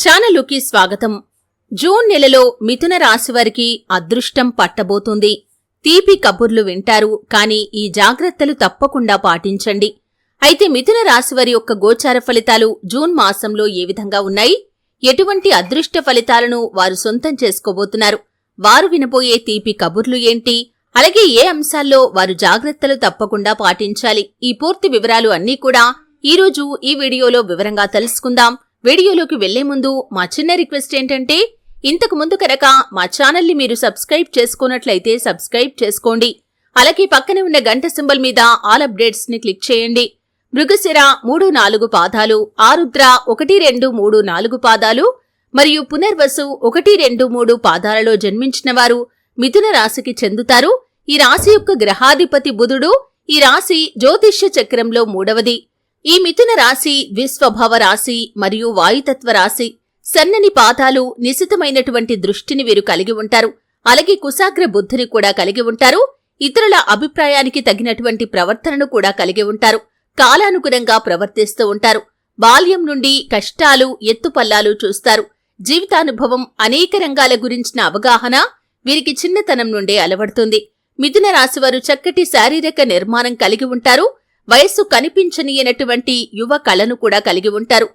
ఛానలుకి స్వాగతం. జూన్ నెలలో మిథున రాశి వారికి అదృష్టం పట్టబోతుంది. తీపి కబుర్లు వింటారు, కానీ ఈ జాగ్రత్తలు తప్పకుండా పాటించండి. అయితే మిథున రాశి వారి యొక్క గోచార ఫలితాలు జూన్ మాసంలో ఏ విధంగా ఉన్నాయి, ఎటువంటి అదృష్ట ఫలితాలను వారు సొంతం చేసుకోబోతున్నారు, వారు వినబోయే తీపి కబుర్లు ఏంటి, అలాగే ఏ అంశాల్లో వారు జాగ్రత్తలు తప్పకుండా పాటించాలి, ఈ పూర్తి వివరాలు అన్నీ కూడా ఈరోజు ఈ వీడియోలో వివరంగా తెలుసుకుందాం. వీడియోలోకి వెళ్లే ముందు మా చిన్న రిక్వెస్ట్ ఏంటంటే, ఇంతకు ముందు కనుక మా ఛానల్ని మీరు సబ్స్క్రైబ్ చేసుకున్నట్లయితే సబ్స్క్రైబ్ చేసుకోండి. అలాగే పక్కనే ఉన్న గంట సింబల్ మీద ఆల్ అప్డేట్స్ ని క్లిక్ చేయండి. మృగశిర 3-4 పాదాలు, ఆరుద్ర 1-2-3-4 పాదాలు మరియు పునర్వసు 1-2-3 పాదాలలో జన్మించిన వారు మిథున రాశికి చెందుతారు. ఈ రాశి యొక్క గ్రహాధిపతి బుధుడు. ఈ రాశి జ్యోతిష్య చక్రంలో 3వది. ఈ మిథున రాశి ద్విస్వభావ రాశి మరియు వాయుతత్వ రాశి. సన్నని పాదాలు, నిశితమైనటువంటి దృష్టిని వీరు కలిగి ఉంటారు. అలాగే కుశాగ్ర బుద్ధిని కూడా కలిగి ఉంటారు. ఇతరుల అభిప్రాయానికి తగినటువంటి ప్రవర్తనను కూడా కలిగి ఉంటారు. కాలానుగుణంగా ప్రవర్తిస్తూ ఉంటారు. బాల్యం నుండి కష్టాలు, ఎత్తుపల్లాలు చూస్తారు. జీవితానుభవం, అనేక రంగాల గురించిన అవగాహన వీరికి చిన్నతనం నుండే అలవడుతుంది. మిథున రాశివారు చక్కటి శారీరక నిర్మాణం కలిగి ఉంటారు. వయస్సు కనిపించనీయనటువంటి యువ కళను కూడా కలిగి ఉంటారు.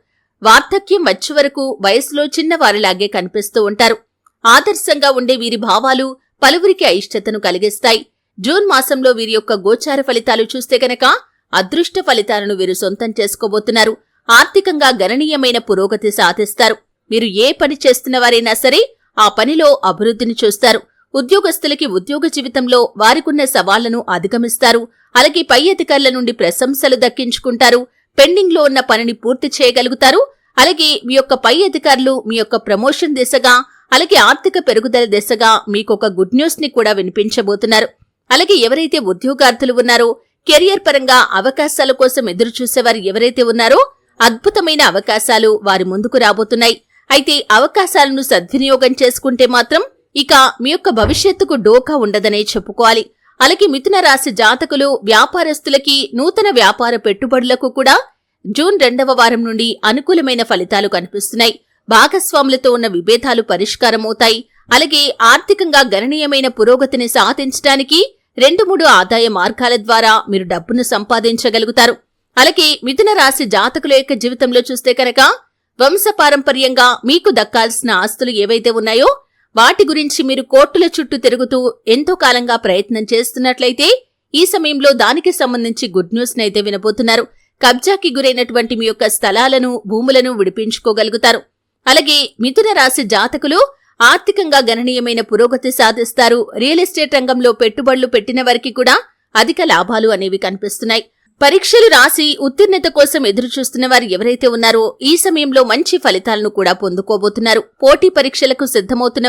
వార్ధక్యం వచ్చే వరకు వయసులో చిన్నవారిలాగే కనిపిస్తూ ఉంటారు. ఆదర్శంగా ఉండే వీరి భావాలు పలువురికి అయిష్టతను కలిగిస్తాయి. జూన్ మాసంలో వీరి యొక్క గోచార ఫలితాలు చూస్తే గనక అదృష్ట ఫలితాలను వీరు సొంతం చేసుకోబోతున్నారు. ఆర్థికంగా గణనీయమైన పురోగతి సాధిస్తారు. మీరు ఏ పని చేస్తున్నవారైనా సరే ఆ పనిలో అభివృద్ధిని చూస్తారు. ఉద్యోగస్తులకి ఉద్యోగ జీవితంలో వారికున్న సవాళ్లను అధిగమిస్తారు. అలాగే పై అధికారుల నుండి ప్రశంసలు దక్కించుకుంటారు. పెండింగ్ లో ఉన్న పనిని పూర్తి చేయగలుగుతారు. అలాగే మీ యొక్క పై అధికారులు మీ యొక్క ప్రమోషన్ దిశగా, అలాగే ఆర్థిక పెరుగుదల దిశగా మీకొక గుడ్ న్యూస్ ని కూడా వినిపించబోతున్నారు. అలాగే ఎవరైతే ఉద్యోగార్థులు ఉన్నారో, కెరియర్ పరంగా అవకాశాల కోసం ఎదురు చూసేవారు ఎవరైతే ఉన్నారో, అద్భుతమైన అవకాశాలు వారి ముందుకు రాబోతున్నాయి. అయితే అవకాశాలను సద్వినియోగం చేసుకుంటే మాత్రం ఇక మీ యొక్క భవిష్యత్తుకు డోకా ఉండదనే చెప్పుకోవాలి. అలాగే మిథున రాశి జాతకులు, వ్యాపారస్తులకి, నూతన వ్యాపార పెట్టుబడులకు కూడా జూన్ 2వ వారం నుండి అనుకూలమైన ఫలితాలు కనిపిస్తున్నాయి. భాగస్వాములతో ఉన్న విభేదాలు పరిష్కారమవుతాయి. అలాగే ఆర్థికంగా గణనీయమైన పురోగతిని సాధించడానికి 2-3 ఆదాయ మార్గాల ద్వారా మీరు డబ్బును సంపాదించగలుగుతారు. అలాగే మిథున రాశి జాతకుల యొక్క జీవితంలో చూస్తే కనుక వంశపారంపర్యంగా మీకు దక్కాల్సిన ఆస్తులు ఏవైతే ఉన్నాయో వాటి గురించి మీరు కోర్టుల చుట్టూ తిరుగుతూ ఎంతో కాలంగా ప్రయత్నం చేస్తున్నట్లయితే ఈ సమయంలో దానికి సంబంధించి గుడ్ న్యూస్ నైతే వినబోతున్నారు. కబ్జాకి గురైనటువంటి మీ యొక్క స్థలాలను, భూములను విడిపించుకోగలుగుతారు. అలాగే మిథున రాశి జాతకులు ఆర్థికంగా గణనీయమైన పురోగతి సాధిస్తారు. రియల్ ఎస్టేట్ రంగంలో పెట్టుబడులు పెట్టిన వారికి కూడా అధిక లాభాలు అనేవి కనిపిస్తున్నాయి. పరీక్షలు రాసి ఉత్తీర్ణత కోసం ఎదురు చూస్తున్న వారు ఎవరైతే ఉన్నారో ఈ సమయంలో మంచి ఫలితాలను కూడా పొందుకోబోతున్నారు. పోటీ పరీక్షలకు సిద్ధమవుతున్న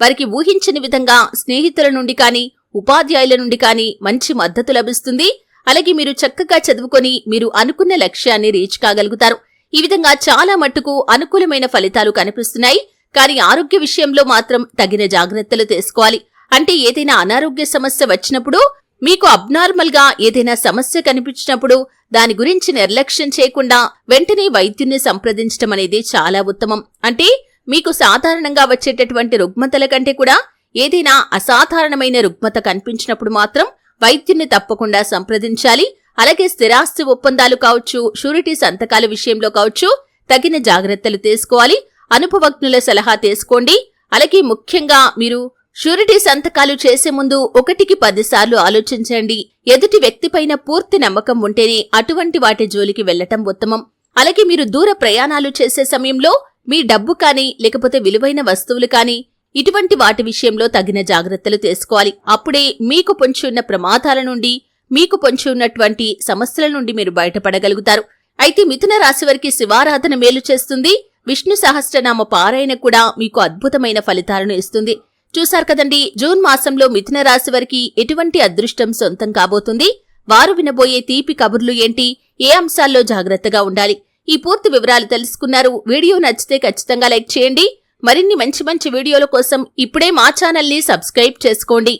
వారికి ఊహించని విధంగా స్నేహితుల నుండి కానీ, ఉపాధ్యాయుల నుండి కానీ మంచి మద్దతు లభిస్తుంది. అలాగే మీరు చక్కగా చదువుకొని మీరు అనుకున్న లక్ష్యాన్ని రీచ్ కాగలుగుతారు. ఈ విధంగా చాలా మట్టుకు అనుకూలమైన ఫలితాలు కనిపిస్తున్నాయి. కానీ ఆరోగ్య విషయంలో మాత్రం తగిన జాగ్రత్తలు తీసుకోవాలి. అంటే ఏదైనా అనారోగ్య సమస్య వచ్చినప్పుడు, మీకు అబ్నార్మల్ గా ఏదైనా సమస్య కనిపించినప్పుడు దాని గురించి నిర్లక్ష్యం చేయకుండా వెంటనే వైద్యుని సంప్రదించడం అనేది చాలా ఉత్తమం. అంటే మీకు సాధారణంగా వచ్చేటటువంటి రుగ్మతల కంటే కూడా ఏదైనా అసాధారణమైన రుగ్మత కనిపించినప్పుడు మాత్రం వైద్యుని తప్పకుండా సంప్రదించాలి. అలాగే స్థిరాస్తి ఒప్పందాలు కావచ్చు, షూరిటీ సంతకాల విషయంలో కావచ్చు తగిన జాగ్రత్తలు తీసుకోవాలి. అనుభవజ్ఞుల సలహా తీసుకోండి. అలాగే ముఖ్యంగా మీరు షూరిటీ సంతకాలు చేసే ముందు 1కి 10 సార్లు ఆలోచించండి. ఎదుటి వ్యక్తిపైన పూర్తి నమ్మకం ఉంటేనే అటువంటి వాటి జోలికి వెళ్లటం ఉత్తమం. అలాగే మీరు దూర ప్రయాణాలు చేసే సమయంలో మీ డబ్బు కానీ, లేకపోతే విలువైన వస్తువులు కానీ, ఇటువంటి వాటి విషయంలో తగిన జాగ్రత్తలు తీసుకోవాలి. అప్పుడే మీకు పొంచి ఉన్న ప్రమాదాల నుండి, మీకు పొంచి ఉన్నటువంటి సమస్యల నుండి మీరు బయటపడగలుగుతారు. అయితే మిథున రాశి వారికి శివారాధన మేలు చేస్తుంది. విష్ణు సహస్రనామ పారాయణ కూడా మీకు అద్భుతమైన ఫలితాలను ఇస్తుంది. చూశారు కదండి, జూన్ మాసంలో మిథున రాశి వారికి ఎటువంటి అదృష్టం సొంతం కాబోతుంది, వారు వినబోయే తీపి కబుర్లు ఏంటి, ఏ అంశాల్లో జాగ్రత్తగా ఉండాలి, ఈ పూర్తి వివరాలు తెలుసుకున్నారు. వీడియో నచ్చితే ఖచ్చితంగా లైక్ చేయండి. మరిన్ని మంచి వీడియోల కోసం ఇప్పుడే మా ఛానల్ని సబ్స్క్రైబ్ చేసుకోండి.